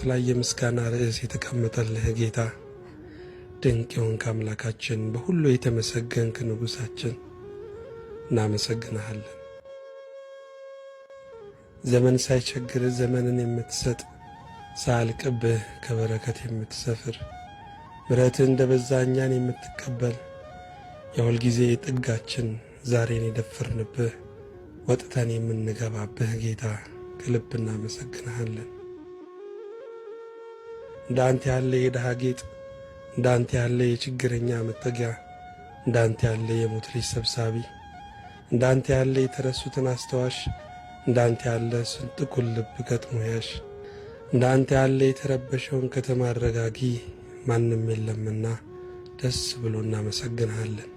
ላይ የምስጋና ርዕስ የተቀመጠልህ ጌታ ድንቅ የሆንክ አምላካችን በሁሉ የተመሰገንክ ንጉሳችን እናመሰግንሃለን። ዘመን ሳይቸግር ዘመንን የምትሰጥ ሳልቅብህ ከበረከት የምትሰፍር ምሕረትህ እንደበዛ እኛን የምትቀበል የሁል ጊዜ ጥጋችን ዛሬን የደፈርንብህ ወጥተን የምንገባብህ ጌታ ከልብ እናመሰግንሃለን። እንዳንተ ያለ የድሃ ጌጥ፣ እንዳንተ ያለ የችግረኛ መጠጊያ፣ እንዳንተ ያለ የሞት ልጅ ሰብሳቢ፣ እንዳንተ ያለ የተረሱትን አስተዋሽ፣ እንዳንተ ያለ ስንጥቁን ልብ ገጥሞ ያሽ፣ እንዳንተ ያለ የተረበሸውን ከተማ አረጋጊ ማንም የለምና ደስ ብሎ እናመሰግንሃለን።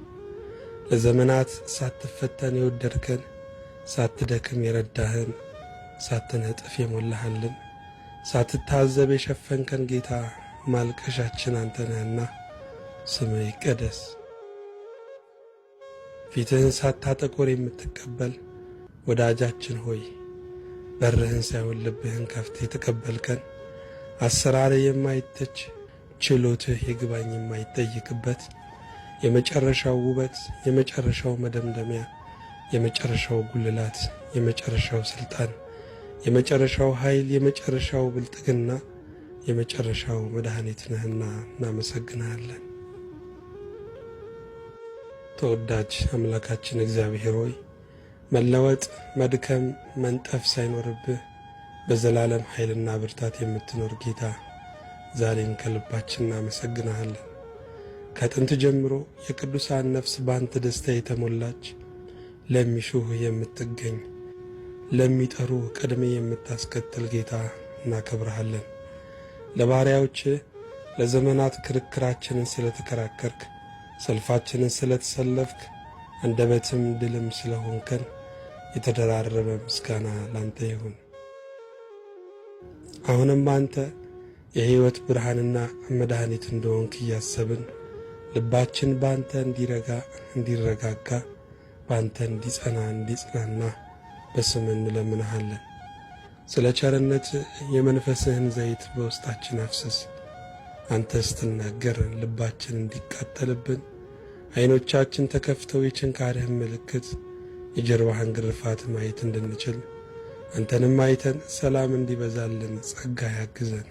ለዘመናት ሳትፈተን የወደድከን፣ ሳትደክም የረዳህን፣ ሳትነጥፍ የሞላህልን፣ ሳትታዘብ የሸፈንከን ጌታ ማልቀሻችን አንተ ነህና ስምህ ይቀደስ። ፊትህን ሳታጠቆር የምትቀበል ወዳጃችን ሆይ በርህን ሳይሆን ልብህን ከፍተህ የተቀበልከን፣ አሰራርህ የማይተች ችሎትህ ይግባኝ የማይጠይቅበት የመጨረሻው ውበት፣ የመጨረሻው መደምደሚያ፣ የመጨረሻው ጉልላት፣ የመጨረሻው ስልጣን፣ የመጨረሻው ኃይል፣ የመጨረሻው ብልጥግና፣ የመጨረሻው መድኃኒት ነህና እናመሰግንሃለን። ተወዳጅ አምላካችን እግዚአብሔር ሆይ መለወጥ፣ መድከም፣ መንጠፍ ሳይኖርብህ በዘላለም ኃይልና ብርታት የምትኖር ጌታ ዛሬን ከልባችን እናመሰግንሃለን። ከጥንት ጀምሮ የቅዱሳን ነፍስ ባንተ ደስታ የተሞላች ለሚሹህ የምትገኝ ለሚጠሩ ቀድሜ የምታስከትል ጌታ እናከብረሃለን። ለባሪያዎች ለዘመናት ክርክራችንን ስለተከራከርክ፣ ሰልፋችንን ስለተሰለፍክ፣ አንደበትም ድልም ስለሆንከን የተደራረበ ምስጋና ላንተ ይሁን። አሁንም አንተ የሕይወት ብርሃንና መድኃኒት እንደሆንክ እያሰብን ልባችን ባንተ እንዲረጋ እንዲረጋጋ፣ ባንተ እንዲጸና እንዲጽናና በስምህ እንለምንሃለን። ስለ ቸርነት የመንፈስህን ዘይት በውስጣችን አፍስስ። አንተ ስትናገር ልባችን እንዲቃጠልብን፣ ዓይኖቻችን ተከፍተው የችንካርህን ምልክት የጀርባህን ግርፋት ማየት እንድንችል፣ አንተንም አይተን ሰላም እንዲበዛልን ጸጋ ያግዘን።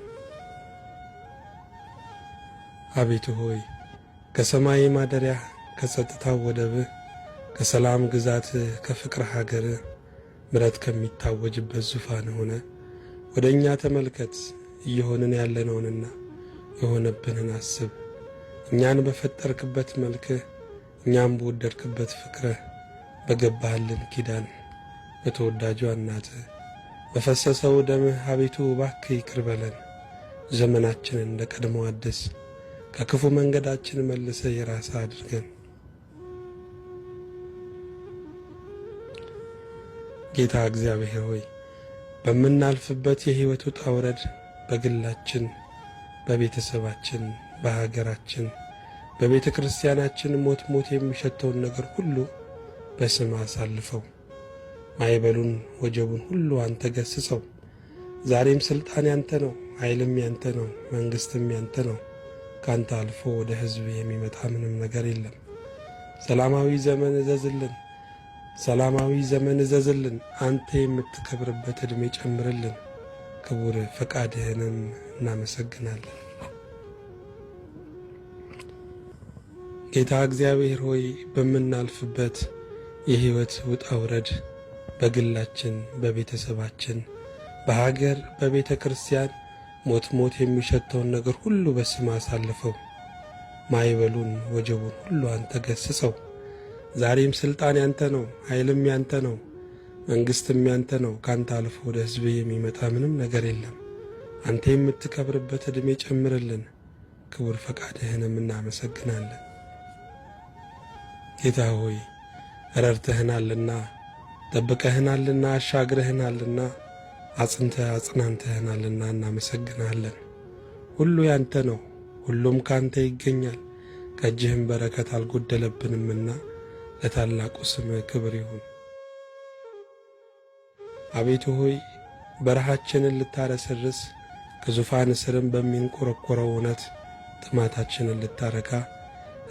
አቤቱ ሆይ ከሰማይ ማደሪያህ ከጸጥታው ወደብህ ከሰላም ግዛትህ ከፍቅር ሀገርህ ምሕረት ከሚታወጅበት ዙፋን ሆነ ወደ እኛ ተመልከት። እየሆንን ያለነውንና የሆነብንን አስብ። እኛን በፈጠርክበት መልክህ እኛም በወደድክበት ፍቅርህ በገባህልን ኪዳን በተወዳጇ እናትህ በፈሰሰው ደምህ አቤቱ እባክህ ይቅር በለን። ዘመናችንን እንደ ቀድሞ አድስ። ከክፉ መንገዳችን መልሰህ የራስህ አድርገን። ጌታ እግዚአብሔር ሆይ በምናልፍበት የሕይወት ውጣ ውረድ በግላችን፣ በቤተሰባችን፣ በሀገራችን፣ በቤተ ክርስቲያናችን ሞት ሞት የሚሸተውን ነገር ሁሉ በስምህ አሳልፈው። ማዕበሉን ወጀቡን ሁሉ አንተ ገስጸው። ዛሬም ሥልጣን ያንተ ነው፣ ኃይልም ያንተ ነው፣ መንግሥትም ያንተ ነው። ካንተ አልፎ ወደ ሕዝብ የሚመጣ ምንም ነገር የለም። ሰላማዊ ዘመን እዘዝልን፣ ሰላማዊ ዘመን እዘዝልን። አንተ የምትከብርበት ዕድሜ ጨምርልን። ክቡር ፈቃድህንም እናመሰግናለን። ጌታ እግዚአብሔር ሆይ በምናልፍበት የሕይወት ውጣ ውረድ በግላችን፣ በቤተሰባችን፣ በሀገር፣ በቤተ ክርስቲያን ሞት ሞት የሚሸተውን ነገር ሁሉ በስምህ አሳልፈው። ማዕበሉን ወጀቡን ሁሉ አንተ ገስጸው። ዛሬም ሥልጣን ያንተ ነው፣ ኃይልም ያንተ ነው፣ መንግሥትም ያንተ ነው። ካንተ አልፎ ወደ ሕዝብ የሚመጣ ምንም ነገር የለም። አንተ የምትከብርበት ዕድሜ ጨምርልን። ክቡር ፈቃድህንም እናመሰግናለን። ጌታ ሆይ ረድተህናልና፣ ጠብቀህናልና፣ አሻግረህናልና፣ አጽንተህ አጽናንተህናልና እናመሰግናለን። ሁሉ ያንተ ነው፣ ሁሉም ካንተ ይገኛል። ከእጅህም በረከት አልጎደለብንምና ለታላቁ ስምህ ክብር ይሁን። አቤቱ ሆይ በረሃችንን ልታረሰርስ ከዙፋን ስርም በሚንቆረቆረው እውነት ጥማታችንን ልታረካ፣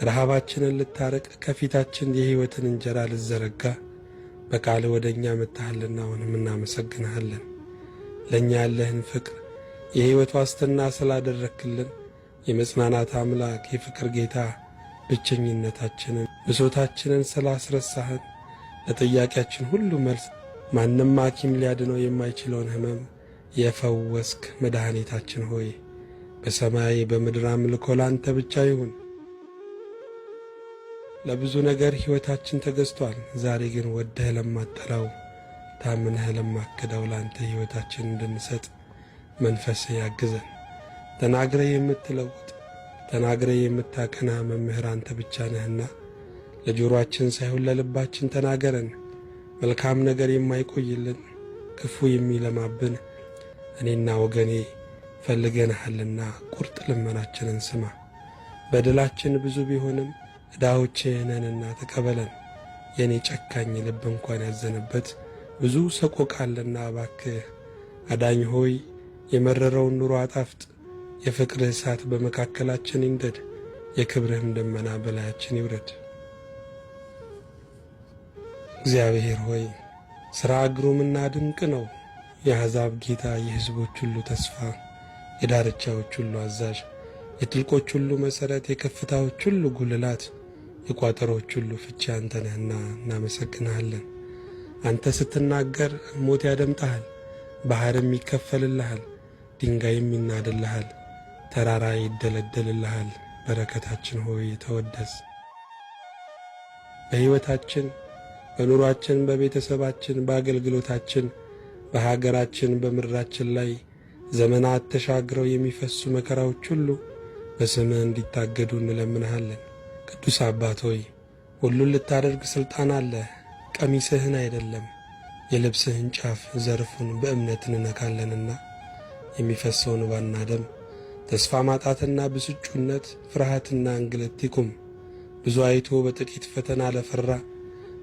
ረሃባችንን ልታረቅ፣ ከፊታችን የሕይወትን እንጀራ ልዘረጋ በቃል ወደ እኛ መጥተሃልና አሁንም እናመሰግንሃለን። ለእኛ ያለህን ፍቅር የሕይወት ዋስትና ስላደረክልን የመጽናናት አምላክ የፍቅር ጌታ ብቸኝነታችንን ብሶታችንን ስላስረሳህን ለጥያቄያችን ሁሉ መልስ ማንም ሐኪም ሊያድነው የማይችለውን ሕመም የፈወስክ መድኃኒታችን ሆይ በሰማይ በምድር አምልኮ ላንተ ብቻ ይሁን። ለብዙ ነገር ሕይወታችን ተገዝቷል። ዛሬ ግን ወደህ ለማጠላው ታምነህ ለማክደው ላንተ ሕይወታችን እንድንሰጥ መንፈስህ ያግዘን። ተናግረህ የምትለውጥ ተናግረህ የምታቀና መምህር አንተ ብቻ ነህና ለጆሮአችን ሳይሆን ለልባችን ተናገረን። መልካም ነገር የማይቆይልን ክፉ የሚለማብን እኔና ወገኔ ፈልገንሃልና ቁርጥ ልመናችንን ስማ። በደላችን ብዙ ቢሆንም ዕዳዎችህ ነንና ተቀበለን። የእኔ ጨካኝ ልብ እንኳን ያዘነበት ብዙ ሰቆቃልና እባክህ አዳኝ ሆይ የመረረውን ኑሮ አጣፍጥ። የፍቅርህ እሳት በመካከላችን ይንደድ፣ የክብርህም ደመና በላያችን ይውረድ። እግዚአብሔር ሆይ ሥራ ግሩምና ድንቅ ነው። የአሕዛብ ጌታ፣ የሕዝቦች ሁሉ ተስፋ፣ የዳርቻዎች ሁሉ አዛዥ፣ የጥልቆች ሁሉ መሠረት፣ የከፍታዎች ሁሉ ጉልላት፣ የቋጠሮች ሁሉ ፍቺ አንተ ነህና እናመሰግንሃለን። አንተ ስትናገር ሞት ያደምጠሃል፣ ባሕርም ይከፈልልሃል፣ ድንጋይም ይናድልሃል፣ ተራራ ይደለደልልሃል። በረከታችን ሆይ ተወደስ። በሕይወታችን፣ በኑሯችን፣ በቤተሰባችን፣ በአገልግሎታችን፣ በሀገራችን፣ በምድራችን ላይ ዘመናት ተሻግረው የሚፈሱ መከራዎች ሁሉ በስምህ እንዲታገዱ እንለምንሃለን። ቅዱስ አባት ሆይ ሁሉን ልታደርግ ሥልጣን አለህ። ቀሚስህን አይደለም የልብስህን ጫፍ ዘርፉን በእምነት እንነካለንና የሚፈሰውን እንባና ደም፣ ተስፋ ማጣትና ብስጩነት፣ ፍርሃትና እንግልት ይቁም። ብዙ አይቶ በጥቂት ፈተና ለፈራ፣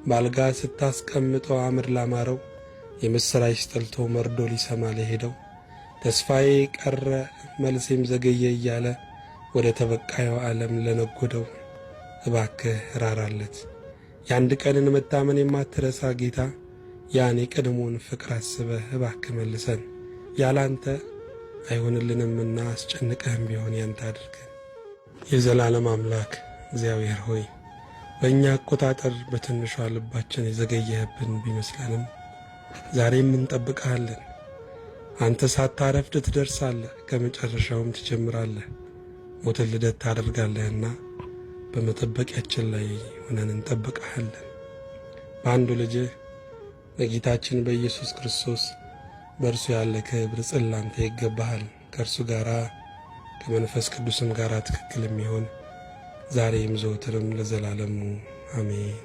ባልጋ ስታስቀምጠው አምር ላማረው፣ የምሥራች ጠልቶ መርዶ ሊሰማ ለሄደው፣ ተስፋዬ ቀረ መልሴም ዘገየ እያለ ወደ ተበቃየው ዓለም ለነጎደው እባክህ ራራለት። የአንድ ቀንን መታመን የማትረሳ ጌታ ያን የቀድሞውን ፍቅር አስበህ እባክህ መልሰን። ያላንተ አይሆንልንምና አስጨንቀህም ቢሆን ያንተ አድርገን። የዘላለም አምላክ እግዚአብሔር ሆይ በእኛ አቆጣጠር በትንሿ ልባችን የዘገየህብን ቢመስለንም ዛሬም እንጠብቅሃለን። አንተ ሳታረፍድ ትደርሳለህ፣ ከመጨረሻውም ትጀምራለህ። ሞትን ልደት ታደርጋለህና በመጠበቂያችን ላይ ሆነን እንጠብቅሃለን። በአንዱ ልጅህ በጌታችን በኢየሱስ ክርስቶስ በእርሱ ያለ ክብር ጽላንተ ይገባሃል። ከእርሱ ጋር ከመንፈስ ቅዱስም ጋር ትክክል የሚሆን ዛሬም ዘወትርም ለዘላለሙ አሜን።